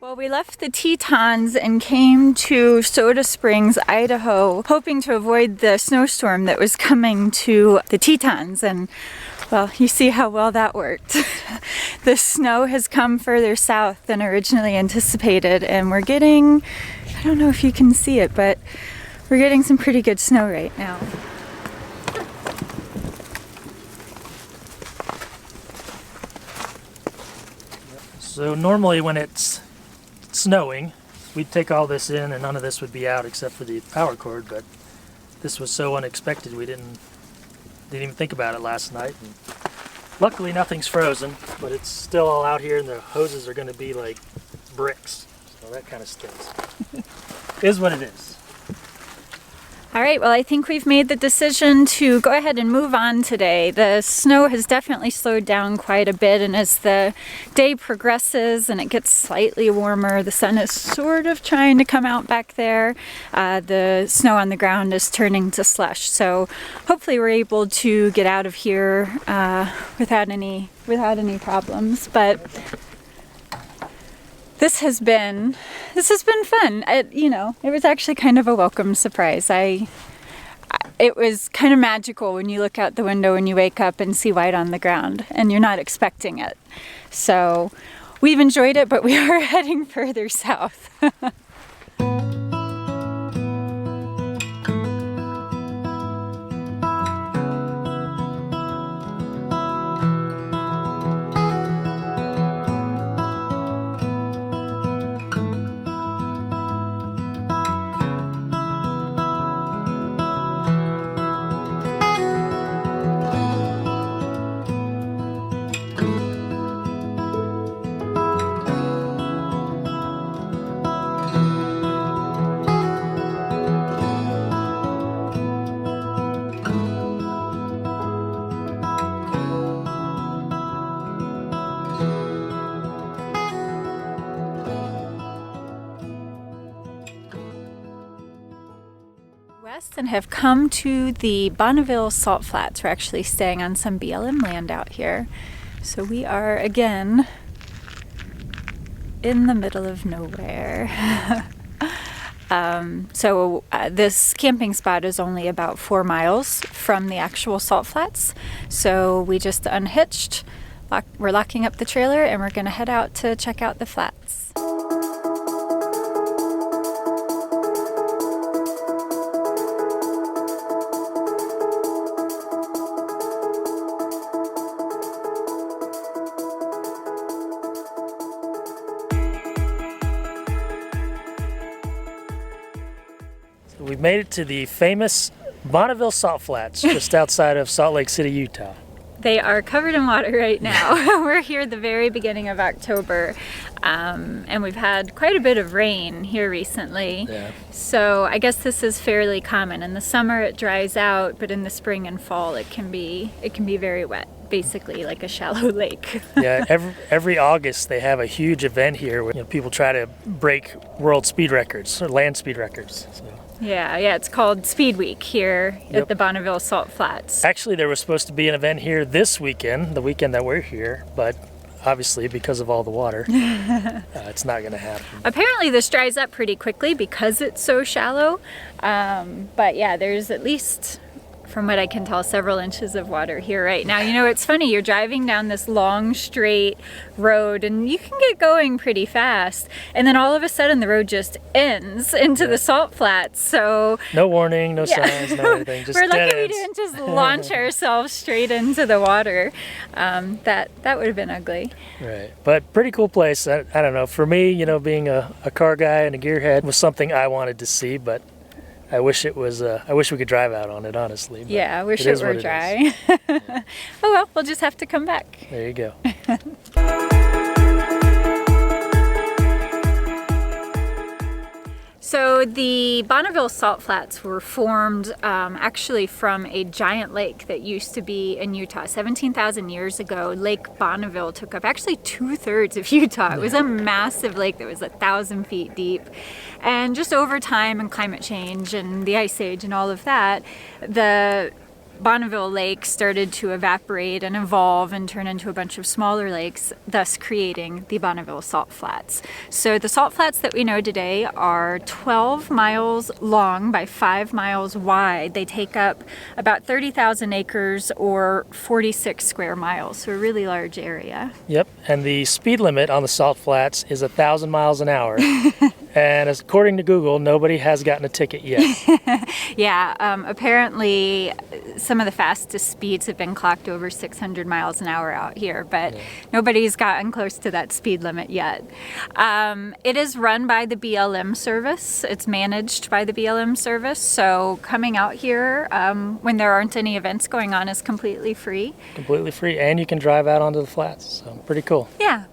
Well, we left the Tetons and came to Soda Springs, Idaho, hoping to avoid the snowstorm that was coming to the Tetons. And, well, you see how well that worked. The snow has come further south than originally anticipated, and we're getting, I don't know if you can see it, but we're getting some pretty good snow right now. So normally when it's snowing, we'd take all this in and none of this would be out except for the power cord, but this was so unexpected we didn't even think about it last night. And luckily nothing's frozen, but it's still all out here and the hoses are going to be like bricks, so that kind of stinks. Is what it is. All right, well, I think we've made the decision to go ahead and move on today. The snow has definitely slowed down quite a bit, and as the day progresses and it gets slightly warmer, the sun is sort of trying to come out back there. The snow on the ground is turning to slush, so hopefully we're able to get out of here without any problems. But This has been fun. It was actually kind of a welcome surprise. It was kind of magical when you look out the window and you wake up and see white on the ground and you're not expecting it. So we've enjoyed it, but we are heading further south. And have come to the Bonneville Salt Flats. We're actually staying on some BLM land out here. So we are again in the middle of nowhere. This camping spot is only about 4 miles from the actual salt flats. So we just unhitched, we're locking up the trailer, and we're going to head out to check out the flats. We've made it to the famous Bonneville Salt Flats, just outside of Salt Lake City, Utah. They are covered in water right now. We're here at the very beginning of October, and we've had quite a bit of rain here recently. Yeah. So I guess this is fairly common. In the summer it dries out, but in the spring and fall it can be very wet. Basically like a shallow lake. Yeah, every August they have a huge event here where people try to break world speed records or land speed records. So. Yeah, it's called Speed Week here at the Bonneville Salt Flats. Actually, there was supposed to be an event here this weekend, the weekend that we're here, but obviously because of all the water, it's not going to happen. Apparently this dries up pretty quickly because it's so shallow, but yeah, there's at least, from what I can tell, several inches of water here right now. It's funny, you're driving down this long straight road and you can get going pretty fast, and then all of a sudden the road just ends into the salt flats. So no warning, no signs, no anything, just we're lucky dead we ends. didn't just launch ourselves straight into the water. That would have been ugly. Right, but pretty cool place. I don't know, for me, being a car guy and a gearhead was something I wanted to see, but I wish it was. I wish we could drive out on it, honestly. Yeah, I wish it were dry. Yeah. Oh well, we'll just have to come back. There you go. So the Bonneville Salt Flats were formed actually from a giant lake that used to be in Utah. 17,000 years ago, Lake Bonneville took up actually 2/3 of Utah. It was a massive lake that was 1,000 feet deep. And just over time and climate change and the Ice Age and all of that, the Bonneville Lake started to evaporate and evolve and turn into a bunch of smaller lakes, thus creating the Bonneville Salt Flats. So the salt flats that we know today are 12 miles long by 5 miles wide. They take up about 30,000 acres or 46 square miles, so a really large area. Yep, and the speed limit on the Salt Flats is 1,000 miles an hour. And according to Google, nobody has gotten a ticket yet. Yeah, apparently some of the fastest speeds have been clocked over 600 miles an hour out here, but nobody's gotten close to that speed limit yet. It is run by the BLM service. It's managed by the BLM service, so coming out here when there aren't any events going on is completely free. Completely free, and you can drive out onto the flats, so pretty cool. Yeah,